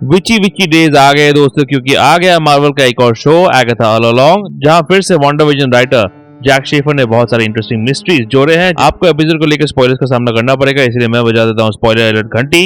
विची विची days आ गए दोस्तों, क्योंकि आ गया मार्वल का एक और शो एगाथा ऑल अलोंग, जहां फिर से वांडाविजन राइटर जैक शेफर ने बहुत सारे इंटरेस्टिंग मिस्ट्रीज जोड़े हैं। आपको एपिसोड को लेकर स्पॉयलर्स का सामना करना पड़ेगा, इसलिए मैं बजा देता हूं स्पॉइलर अलर्ट घंटी,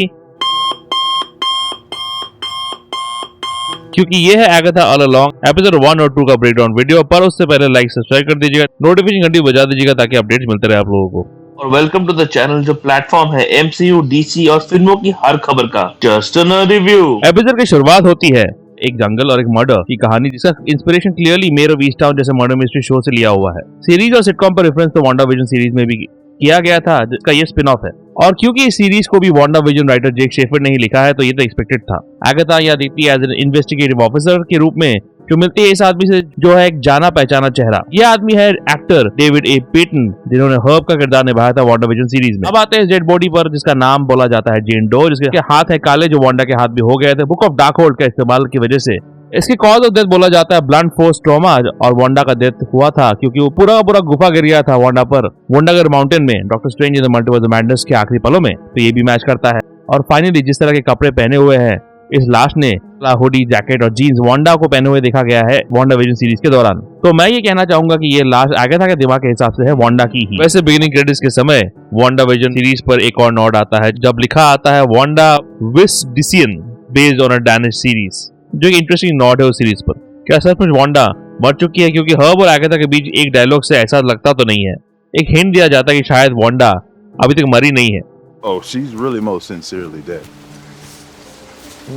क्योंकि ये है एगाथा ऑल अलोंग एपिसोड 1 और 2 का ब्रेकडाउन वीडियो। पर उससे पहले लाइक सब्सक्राइब कर दीजिएगा, नोटिफिकेशन घंटी बजा दीजिएगा ताकि अपडेट्स मिलते रहे आप लोगों को। और वेलकम टू द चैनल जो प्लेटफॉर्म है एमसीयू, डीसी और फिल्मों की हर खबर का जस्ट अ रिव्यू। एपिसोड की शुरुआत होती है एक जंगल और एक मर्डर की कहानी, जिसका इंस्पिरेशन क्लियरली मेयर ऑफ ईस्टटाउन जैसे मर्डर मिस्ट्री शो से लिया हुआ है। सीरीज और सिटकॉम पर रेफरेंस तो वांडाविजन सीरीज में भी किया गया था, जिसका ये स्पिन ऑफ है। और क्योंकि इस सीरीज को भी वांडाविजन राइटर जैक शेफर ने ही लिखा है, तो ये तो एक्सपेक्टेड था। एगाथा या दिखती है एज एन इन्वेस्टिगेटिव ऑफिसर के रूप में, जो मिलती है इस आदमी से जो है एक जाना पहचाना चेहरा। ये आदमी है एक्टर डेविड ए पेटन, जिन्होंने हर्ब का किरदार निभाया था वांडाविजन सीरीज में। अब आते हैं इस डेड बॉडी पर, जिसका नाम बोला जाता है जेन डो, जिसके हाथ है काले, जो वांडा के हाथ भी हो गए थे बुक ऑफ डार्कहोल्ड का इस्तेमाल की वजह से। इसके कॉज ऑफ डेथ बोला जाता है ब्लंट फोर्स ट्रॉमा, और वांडा का डेथ हुआ था क्योंकि वो पूरा गुफा गिर गया था वांडा पर वांडागर माउंटेन में doctor strange in the multiverse of madness के आखिरी पलों में। तो ये भी मैच करता है। और फाइनली जिस तरह के कपड़े पहने हुए हैं इस लाश ने, हुडी, जैकेट और जीन्स वांडा को पहने हुए देखा गया है वांडाविजन सीरीज के दौरान। तो मैं ये कहना चाहूंगा कि ये लाश एगाथा के दिमाग के हिसाब से है वांडा की ही। वैसे बिगिनिंग क्रेडिट्स के समय वांडाविजन सीरीज पर एक और नोट आता है, जब लिखा आता है वांडा विस डिसियन based on a Danish series, जो एक इंटरेस्टिंग नोट है उस सीरीज पर। क्या सचमुच वांडा मर चुकी है? क्योंकि हर्ब और एगाथा के बीच एक डायलॉग से ऐसा लगता तो नहीं है। एक हिंट दिया जाता है कि शायद वांडा अभी तक मरी नहीं है। Oh, she's really most sincerely dead.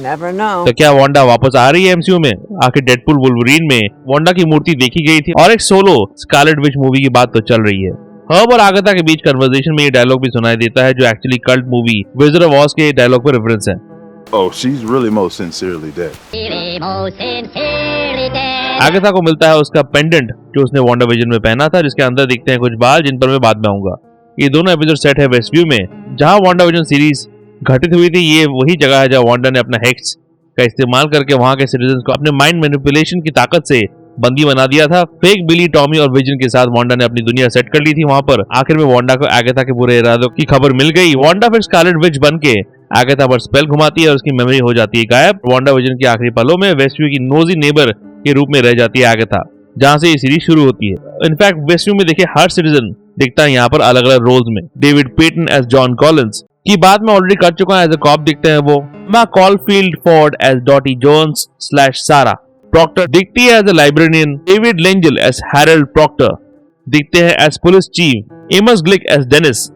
Never know. तो क्या वांडा वापस आ रही है एमसीयू में? आखिर डेडपूल वुल्वरीन में वांडा की मूर्ति देखी गई थी, और एक सोलो स्कारलेट विच मूवी की बात तो चल रही है। हर्ब और एगाथा के बीच कन्वर्सेशन में ये डायलॉग भी सुनाई देता है, जो actually cult movie Wizard of Oz के डायलॉग पर रेफरेंस है। Oh, she's really most sincerely dead. Agatha को मिलता है उसका पेंडेंट जो उसने वांडाविजन में पहना था, जिसके अंदर दिखते हैं कुछ बाल, जिन पर मैं बाद में आऊंगा। ये दोनों एपिसोड सेट है वेस्टव्यू में, जहां वांडाविजन सीरीज घटित हुई थी। ये वही जगह है जहां वांडा ने अपना हेक्स का इस्तेमाल करके वहां के सिटीजन्स को अपने माइंड मैनिपुलेशन की ताकत से बंदी बना दिया था। फेक बिली, टॉमी और विजन के साथ वांडा ने अपनी दुनिया सेट कर ली थी वहां पर। आखिर में वांडा को एगाथा के बुरे इरादों की खबर मिल गई। वांडा फिर स्कारलेट विच बन के एगाथा पर स्पेल घुमाती है और उसकी मेमोरी हो जाती है गायब। वांडाविजन के आखिरी पलों में वेस्टव्यू की नोजी नेबर के रूप में रह जाती है एगाथा, जहां से ये सीरीज शुरू होती है। इनफैक्ट वेस्टव्यू में देखिए हर सिटीजन दिखता है यहाँ पर अलग अलग रोल्स में। David Patton as John Collins की बात मैं ऑलरेडी कर चुका हूँ, एज अ कॉप दिखते हैं वो। मैं Caulfield Ford as Dotty Jones / Sarah Proctor दिखती है as a librarian. David Lengel as Harold Proctor दिखते हैं as police chief. Amos Glick as Dennis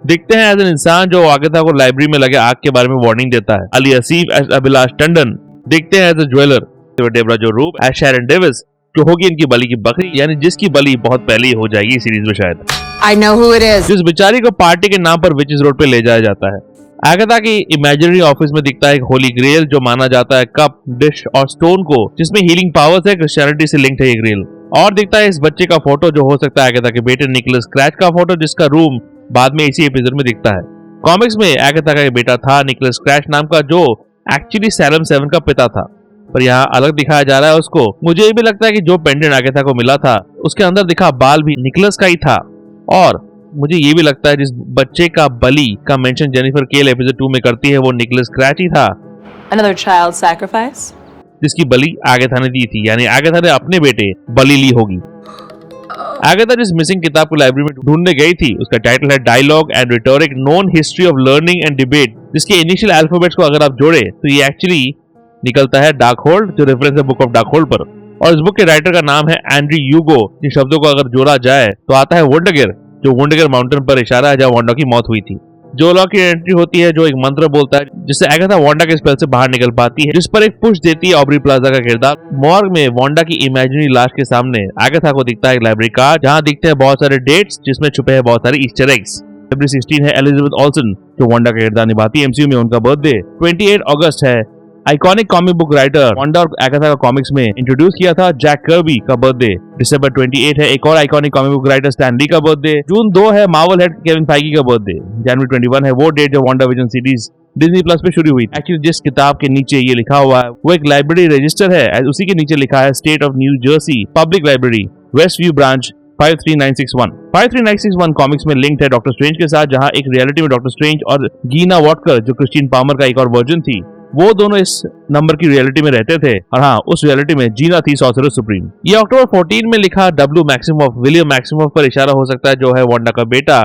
दिखते हैं एज एन इंसान जो एगाथा को लाइब्रेरी में लगे आग के बारे में वार्निंग देता है। अली असीफ एज अभिलाष टंडन दिखते हैं एज अ ज्वेलर। डेबरा जो रूप एज शैरन डेविस, जो होगी इनकी बलि की बकरी, यानी जिसकी बलि बहुत पहले ही हो जाएगी सीरीज में शायद। I know who it is. जिस बेचारी को पार्टी के नाम पर विचेस रोड पे ले जाया जाता है। एगाथा की इमेजिनरी ऑफिस में दिखता है एक होली ग्रेल, जो माना जाता है कप, डिश और स्टोन को, जिसमें हीलिंग पावर्स है। क्रिश्चियनिटी से लिंक्ड है ये ग्रेल। और दिखता है इस बच्चे का फोटो, जो हो सकता है एगाथा के बेटे निकोलस स्क्रैच का फोटो, जिसका रूम बाद में इसी एपिसोड में दिखता है। कॉमिक्स में एगाथा का एक बेटा था निकोलस स्क्रैच नाम का, जो एक्चुअली सैलम 7 का पिता था, पर यहाँ अलग दिखाया जा रहा है उसको। मुझे ये भी लगता है कि जो पेंडेंट एगाथा को मिला था उसके अंदर दिखा बाल भी निकोलस का ही था। और मुझे ये भी लगता है जिस बच्चे का बलि का मेंशन जेनिफर केल एपिसोड 2 में करती है वो निकोलस स्क्रैच ही था। Another child sacrifice? जिसकी बलि एगाथा ने दी थी, यानी एगाथा ने अपने बेटे बलि ली होगी। एगाथा जिस मिसिंग किताब को लाइब्रेरी में ढूंढने गई थी उसका टाइटल है dialogue and rhetoric known history of learning and debate, जिसके इनिशियल अल्फाबेट्स को अगर आप जोड़े तो ये एक्चुअली निकलता है डार्कहोल्ड, जो रेफरेंस है बुक ऑफ डार्कहोल्ड पर। और इस बुक के राइटर का नाम है एंड्री यूगो। इन शब्दों को अगर जोड़ा जाए तो आता है वुंडगर, जो वुंडगर माउंटेन पर इशारा है जहां वांडा की मौत हुई थी। जोला की एंट्री होती है, जो एक मंत्र बोलता है जिससे एगाथा वांडा के स्पेल से बाहर निकल पाती है, जिस पर एक पुश देती है ऑब्री प्लाजा का किरदार। मॉर्ग में वांडा की इमेजिनरी लाश के सामने एगाथा को दिखता है एक लाइब्रेरी कार्ड, जहां दिखते हैं बहुत सारे डेट्स, जिसमें छुपे हैं बहुत सारे ईस्टर एग्स। फरवरी 16 है एलिजाबेथ ऑल्सन, जो वांडा का किरदार निभाती है एमसीयू में, उनका बर्थडे। 28 अगस्त है iconic comic book writer Wanda और एगाथा का कॉमिक्स में इंट्रोड्यूस किया था जैक कर्बी का बर्थडे। दिसंबर 28 है एक और iconic comic book writer Stan Lee का बर्थडे। जून 2 है मार्वल हेड केविन फाइगी का बर्थडे। जनवरी 21 है वो डेट जब वांडाविजन सीरीज डिज्नी प्लस पे शुरू हुई। एक्चुअली जिस किताब के नीचे ये लिखा हुआ है वो एक लाइब्रेरी रजिस्टर है, उसी के नीचे लिखा है State of New Jersey Public Library West View Branch 53961। 53961 comics में लिंक्ड है डॉक्टर स्ट्रेंज के साथ, जहां एक रियलिटी में डॉक्टर स्ट्रेंज और गीना वॉटकर जो क्रिस्टीन पामर का एक और वर्जन थी वो दोनों इस नंबर की रियलिटी में रहते थे और हाँ, उस रियलिटी में जीना थी सॉर्सरर सुप्रीम। ये अक्टूबर 14 में लिखा डब्ल्यू मैक्सिमोफ, विलियम मैक्सिमोफ पर इशारा हो सकता है, जो है वांडा का बेटा,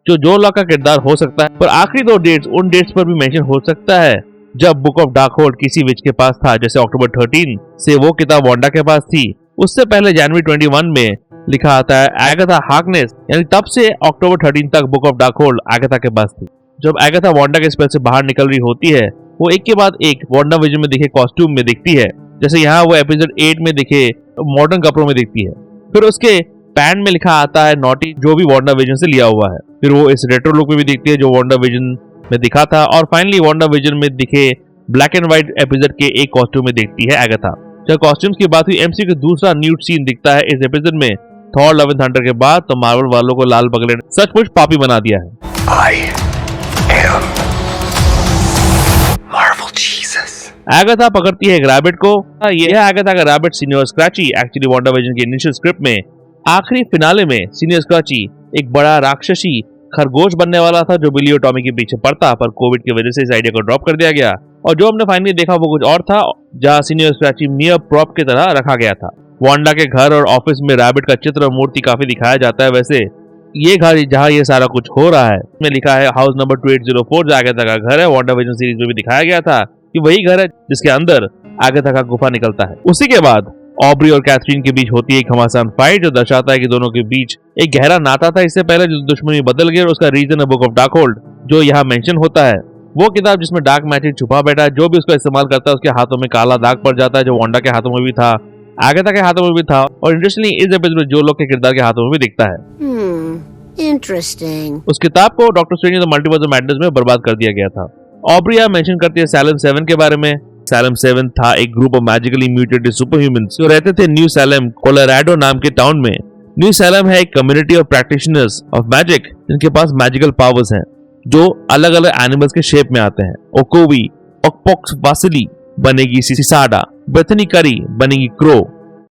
जो जो लॉ का किरदार हो सकता है। पर आखिरी दो डेट्स, उन डेट्स पर भी मेंशन हो सकता है जब बुक ऑफ डार्कहोल्ड किसी विच के पास था, जैसे अक्टूबर 13 से वो किताब वांडा के पास थी। उससे पहले जनवरी 21 में लिखा आता है एगाथा हार्कनेस, यानी तब से अक्टूबर 13 तक बुक ऑफ डार्कहोल्ड एगाथा के पास थी। जब एगाथा वांडा के स्पेल से बाहर निकल रही होती है, वो एक के बाद एक वांडा विजन में दिखे कॉस्ट्यूम में दिखती है, जैसे यहाँ वो एपिसोड 8 में दिखे मॉडर्न कपड़ों में दिखती है। फिर उसके पैन में लिखा आता है नॉटी, जो भी वांडा विजन से लिया हुआ है। फिर वो इस रेट्रो लुक में भी दिखती है जो वांडा विजन में दिखा था, और फाइनली वांडा विजन में दिखे ब्लैक एंड व्हाइट एपिसोड के एक कॉस्ट्यूम में दिखती है एगाथा। जब कॉस्ट्यूम्स की बात हुई, एमसीयू का दूसरा न्यूड सीन दिखता है इस एपिसोड में थॉर लव एंड थंडर के बाद, तो मार्वल वालों को लाल पगले ने सचमुच पापी बना दिया है। एगाथा पकड़ती है एक रैबिट को। यह एगाथा का rabbit senior scratchy actually WandaVision के इनिशियल स्क्रिप्ट में आखिरी फिनाले में सीनियर स्क्रैची एक बड़ा राक्षसी खरगोश बनने वाला था जो बिली और टॉमी के पीछे पड़ता, पर कोविड की वजह से इस आइडिया को ड्रॉप कर दिया गया और जो हमने फाइनली देखा वो कुछ और था, जहाँ सीनियर स्क्रैची मियर प्रॉप की तरह रखा गया था। वांडा के घर और ऑफिस में रैबिट का चित्र और मूर्ति काफी दिखाया जाता है। वैसे ये घर जहाँ ये सारा कुछ हो रहा है, इसमें लिखा है हाउस नंबर 2804 जो एगाथा का घर है। वांडाविजन सीरीज में भी दिखाया गया था कि वही घर है जिसके अंदर एगाथा का गुफा निकलता है। उसी के बाद ऑब्री और कैथरीन के बीच होती है एक घमासान फाइट जो दर्शाता है कि दोनों के बीच एक गहरा नाता था इससे पहले, जो दुश्मनी बदल गया और उसका रीजन है बुक ऑफ डार्कहोल्ड जो यहाँ मेंशन होता है। वो किताब जिसमें डार्क मैजिक छुपा बैठा है, जो भी उसका इस्तेमाल करता है उसके हाथों में काला दाग पड़ जाता है, जो वांडा के हाथों में भी था, एगाथा के हाथों में भी था, और इंटरेस्टिंगली इस एपिसोड में जो लोग के किरदार के हाथों में भी दिखता है। Interesting. उस किताब को doctor strange the multiverse of madness में बर्बाद कर दिया गया था। ऑब्री यहाँ मेंशन करती है सैलम 7 के बारे में। सैलम 7 था एक ग्रुप ऑफ मैजिकली म्यूटेटेड सुपरह्यूमंस जो रहते थे न्यू सैलम कोलोराडो नाम के टाउन में। न्यू सैलम है एक community of practitioners of magic जिनके पास मैजिकल पावर्स हैं जो अलग अलग एनिमल्स के शेप में आते हैं। ओकोवी ऑकपॉक्स वासिली बनेगी सिसाडा, बेथनी करी बनेगी क्रो,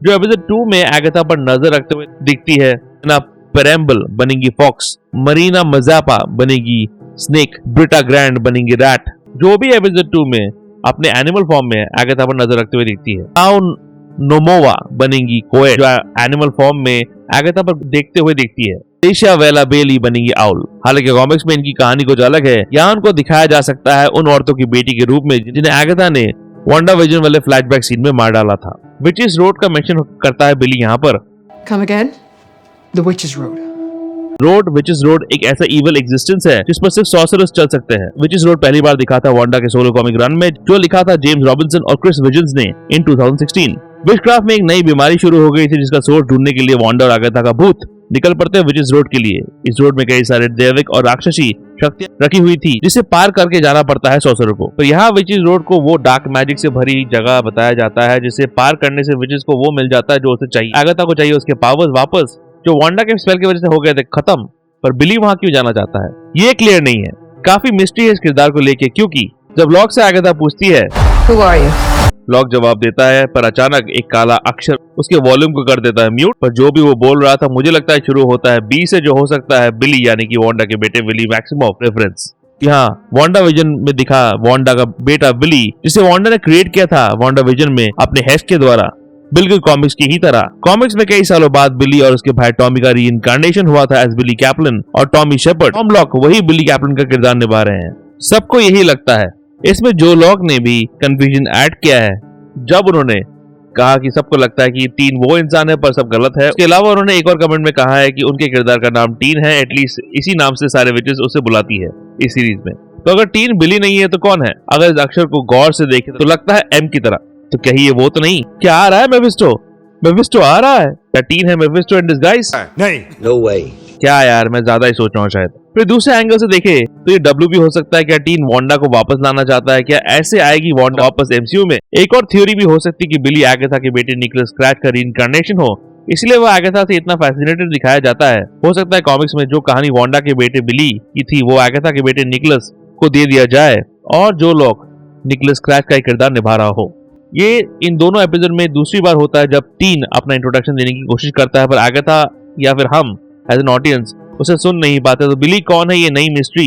जो एपिसोड 2 में एगाथा पर नजर रखते हुए दिखती है। ना पेरेम्बल बनेगी फॉक्स, मरीना मजापा बनेगी स्नेक, ब्रिटा ग्रैंड बनेगी रैट, जो भी एपिसोड 2 में अपने एनिमल फॉर्म में एगाथा पर नजर रखते हुए दिखती है। टाउन नोमोवा बनेगी कोएट, जो एनिमल फॉर्म में एगाथा पर देखते हुए दिखती है। एशिया वेला बेली बनेगी आउल। हालांकि कॉमिक्स में इनकी कहानी कुछ अलग है। यहाँ उनको दिखाया जा सकता है उन औरतों की बेटी के रूप में जिन्हें एगाथा ने वांडाविजन वाले फ्लैशबैक सीन में मार डाला था। विचेस रोड का मेंशन करता है बिली यहाँ पर। Come again? The Witch's Road. Road witches road एक ऐसा इवल एग्जिस्टेंस है जिस पर सिर्फ सॉर्सरर्स चल सकते हैं। विचेस रोड पहली बार दिखा था वांडा के सोलो कॉमिक रन में जो लिखा था जेम्स रॉबिन्सन और क्रिस विजन्स ने इन 2016। विचक्राफ्ट में एक नई बीमारी शुरू हो गई थी जिसका सोर्स ढूंढने के लिए वांडा और एगाथा का भूत निकल पड़ते हैं विचेस रोड के लिए। इस रोड में कई सारे दैविक और राक्षसी शक्तियां रखी हुई थी जिसे पार करके जाना पड़ता है सॉर्सरर को। तो यहाँ विचेस रोड को वो डार्क मैजिक से भरी जगह बताया जाता है जिसे पार करने से विचेस को वो मिल जाता है जो उसे चाहिए। एगाथा को चाहिए उसके पावर्स वापस जो वांडा के स्पेल की वजह से हो गए थे खत्म, पर बिली वहां क्यों जाना चाहता है ये क्लियर नहीं है। काफी मिस्ट्री है इस किरदार को लेके, क्योंकि जब लॉक से एगाथा पूछती है Who are you? लॉक जवाब देता है, पर अचानक एक काला अक्षर उसके वॉल्यूम को कर देता है म्यूट। पर जो भी वो बोल रहा था मुझे लगता है शुरू होता है बी से, जो हो सकता है बिली यानी कि वांडा के बेटे विली मैक्सिमोफ रेफरेंस। यहाँ वांडा विजन में दिखा वांडा का बेटा विली जिसे वांडा ने क्रिएट किया था वांडा विजन में अपने हेस्ट के द्वारा, बिल्कुल कॉमिक्स की ही तरह। कॉमिक्स में कई सालों बाद बिली और उसके भाई टॉमी का रीइंकार्नेशन हुआ था एज बिली कैप्लन और टॉमी शेपर्ड। टॉम लॉक वही बिली कैप्लन का किरदार निभा रहे हैं। सबको यही लगता है। इसमें जो लॉक ने भी कंफ्यूजन ऐड किया है जब उन्होंने कहा कि सबको लगता है कि टीन वो इंसान है पर सब गलत है। उसके अलावा उन्होंने एक और कमेंट में कहा है कि उनके किरदार का नाम टीन है, एटलीस्ट इसी नाम से सारे विचेस उसे बुलाती है इस सीरीज में। तो अगर टीन बिली नहीं है तो कौन है? अगर इस अक्षर को गौर से देखें तो लगता है एम की तरह, तो कहीं ये वो तो नहीं? क्या आ रहा है मेफिस्टो आ रहा है? क्या टीन है मेफिस्टो इन डिस्गाइज? नहीं, नो वे। क्या यार, मैं ज्यादा ही सोच रहा हूँ शायद। फिर दूसरे एंगल से देखे तो ये डब्ल्यू भी हो सकता है। क्या टीन वांडा को वापस लाना चाहता है? क्या ऐसे आएगी वांडा वापस एमसीयू में? एक और थ्योरी भी हो सकती है कि बिली एगाथा के बेटे निकोलस स्क्रैच का रीइंकार्नेशन हो, इसलिए वो एगाथा से इतना फैसिनेटेड दिखाया जाता है। हो सकता है कॉमिक्स में जो कहानी वांडा के बेटे बिली की थी वो एगाथा के बेटे निकोलस को दे दिया जाए और जो लोग निकोलस स्क्रैच का किरदार निभा रहा हो। ये इन दोनों एपिसोड में दूसरी बार होता है जब टीन अपना इंट्रोडक्शन देने की कोशिश करता है, पर एगाथा या फिर हम एज एन ऑडियंस उसे सुन नहीं पाते। तो बिली कौन है, ये नई मिस्ट्री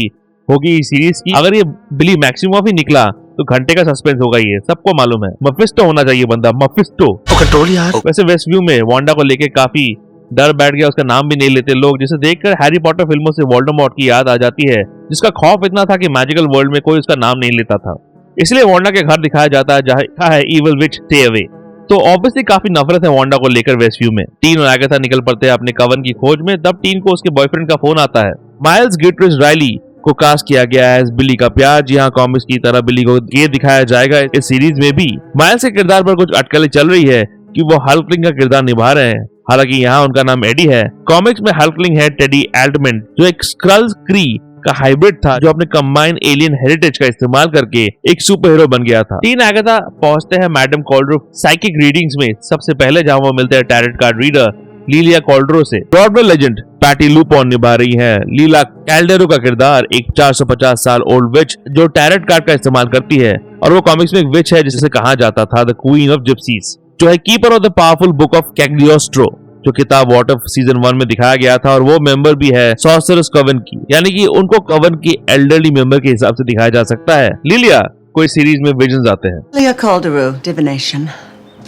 होगी इस सीरीज की। अगर ये बिली मैक्सिमोफ ही निकला तो घंटे का सस्पेंस होगा, ये सबको मालूम है। मफिस्टो होना चाहिए बंदा, मफिस्टो। कंट्रोल यार। वैसे वेस्ट व्यू में वांडा को लेके काफी डर बैठ गया, उसका नाम भी नहीं लेते लोग, जिसे देखकर हैरी पॉटर फिल्मों से वोल्डेमॉर्ट की याद आ जाती है, जिसका खौफ इतना था कि मैजिकल वर्ल्ड में कोई उसका नाम नहीं लेता था। इसलिए वांडा के घर दिखाया जाता है जहाँ लिखा है इविल विच स्टे अवे। तो ऑब्वियसली काफी नफरत है वांडा को लेकर वेस्ट व्यू में। टीन और एगाथा निकल पड़ते हैं अपने कवन की खोज में, तब टीन को उसके बॉयफ्रेंड का फोन आता है। माइल्स गिटरिच राइली को कास्ट किया गया है बिली का प्यार। जी हाँ, कॉमिक्स की तरह बिली को ये दिखाया जाएगा इस सीरीज में भी। माइल्स के किरदार पर कुछ अटकलें चल रही है कि वो हल्कलिंग का किरदार निभा रहे हैं, हालांकि यहाँ उनका नाम एडी है। कॉमिक्स में हल्कलिंग है टेडी एल्टमैन, जो एक स्क्रल्स क्री का हाइब्रिड था, जो अपने कंबाइंड एलियन हेरिटेज का इस्तेमाल करके एक सुपर हीरो बन गया था। टीन एगाथा पहुंचते हैं मैडम कॉल्ड्रो साइकिक रीडिंग्स में सबसे पहले, जहां वो मिलते हैं टैरेट कार्ड रीडर लीलिया कॉल्ड्रो से। ब्रॉडवे लेजेंड पैटी लूपॉन निभा रही है लीला कैल्डेरो का किरदार, एक 450 साल ओल्ड विच जो टैरेट कार्ड का इस्तेमाल करती है, और वो कॉमिक्स में एक विच है जिसे कहा जाता था द क्वीन ऑफ जिप्सीज, जो है keeper of the powerful book of Cagliostro, जो किताब वॉट ऑफ सीजन 1 में दिखाया गया था, और वो मेंबर भी है सॉर्सरर्स कवन की, यानी कि उनको कवन की एल्डरली मेंबर के हिसाब से दिखाया जा सकता है। लिलिया कोई सीरीज में विजन्स आते हैं। Leah Calderu, divination.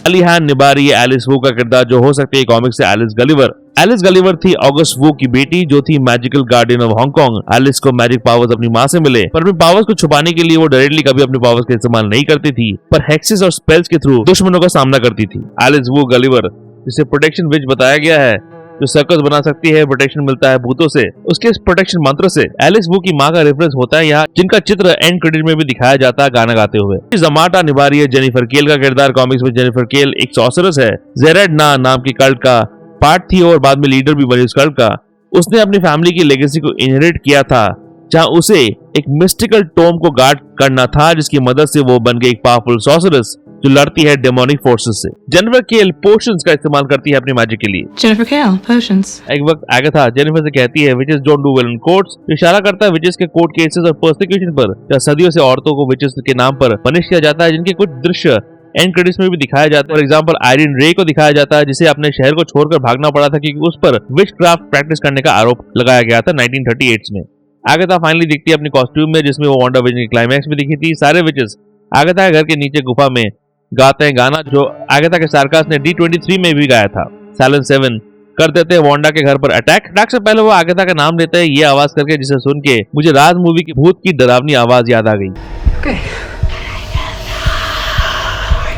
अलीहान निभा रही है एलिस वू का किरदार, जो हो सकती है कॉमिक से एलिस गलिवर। एलिस गलिवर थी ऑगस्ट वू की बेटी, जो थी magical guardian of Hong Kong. Alice को मैजिक पावर्स अपनी माँ से मिले, पर अपने पावर्स को छुपाने के लिए वो डायरेक्टली कभी अपने पावर्स का इस्तेमाल नहीं करती थी, पर हेक्सेस और स्पेल्स के थ्रू दुश्मनों का सामना करती थी। एलिस वू गलिवर, जिसे प्रोटेक्शन विच बताया गया है, जो सर्कस बना सकती है, प्रोटेक्शन मिलता है भूतों से, उसके प्रोटेक्शन मंत्र से। एलिस वू की माँ का रेफरेंस होता है यहाँ, जिनका चित्र एंड क्रेडिट में भी दिखाया जाता है गाना गाते हुए। जमाटा निभा रही है जेनिफर केल का किरदार। कॉमिक्स में जेनिफर केल एक सॉर्सरस है, जेरेड नाम की कल्ट का पार्ट थी और बाद में लीडर भी बनी उस कल्ट का। उसने अपनी फैमिली की लेगेसी को इनहेरिट किया था, जहाँ उसे एक मिस्टिकल टोम को गार्ड करना था, जिसकी मदद से वो बन गई एक पावरफुल सॉर्सरस जो लड़ती है डेमोनिक फोर्सेस से। जेनिफर केल पोशंस का इस्तेमाल करती है अपनी मैजिक के लिए। Jennifer Kale, potions. एक वक्त एगाथा जेनिफर से कहती है witches don't do well in courts, जो इशारा करता है विचेस के कोर्ट केसेस और पर्सिक्यूशन पर, जहाँ सदियों से औरतों को विचेस के नाम पर पनिश किया जाता है, जिनके कुछ दृश्य एंड क्रेडिट्स में भी दिखाया जाता है। फॉर एग्जांपल आयरन रे को दिखाया जाता है, जिसे अपने शहर को छोड़कर भागना पड़ा था क्योंकि उस पर विच क्राफ्ट प्रैक्टिस करने का आरोप लगाया गया था 1938 में। एगाथा फाइनली दिखती है अपनी कॉस्ट्यूम में, जिसमें वो वांडा विजन के क्लाइमैक्स में दिखी थी। सारे विचेस एगाथा के घर के नीचे गुफा में गाते हैं गाना, जो एगाथा के सार्कास ने D23 में भी गाया था। साइलेंस 7 कर देते हैं वांडा के घर पर अटैक से पहले वो एगाथा का नाम लेते हैं ये आवाज करके, जिसे सुन के मुझे राज मूवी की भूत की डरावनी आवाज याद आ गई।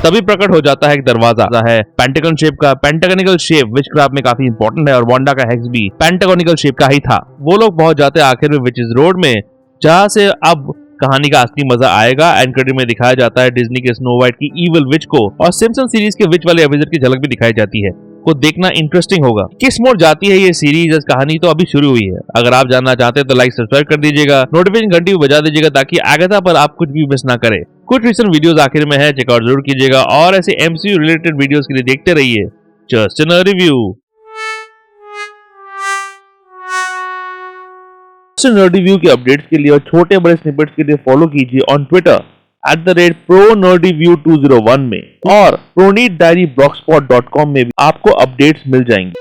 तभी प्रकट हो जाता है एक दरवाजा है पेंटागन शेप का। पेंटागोनिकल शेप विचक्राफ्ट में काफी इंपॉर्टेंट है, और वांडा का हेक्स भी पेंटागोनिकल शेप का ही था। वो लोग पहुंच जाते हैं आखिर में विचेस रोड में, जहां से अब कहानी का असली मजा आएगा। एंड क्रेडिट में दिखाया जाता है डिज्नी के स्नो वाइट की इविल विच को, और सिम्पसन सीरीज के विच वाले एपिसोड की झलक भी दिखाई जाती है। को देखना इंटरेस्टिंग होगा। किस मोड़ जाती है ये सीरीज, कहानी तो अभी शुरू हुई है। अगर आप जानना चाहते हैं तो लाइक सब्सक्राइब कर दीजिएगा, नोटिफिकेशन घंटी बजा दीजिएगा, ताकि एगाथा पर आप कुछ भी मिस ना करें। कुछ रिसेंट वीडियोस आखिर में है, चेकआउट जरूर कीजिएगा, और ऐसे MCU रिलेटेड वीडियोस के लिए देखते रहिए just an review. Nerdy view के अपडेट्स के लिए और छोटे बड़े स्निपेट्स के लिए फॉलो कीजिए ऑन ट्विटर @ProNerdyView201 में, और ProNeedDiaryBlogspot.com में भी आपको अपडेट्स मिल जाएंगे।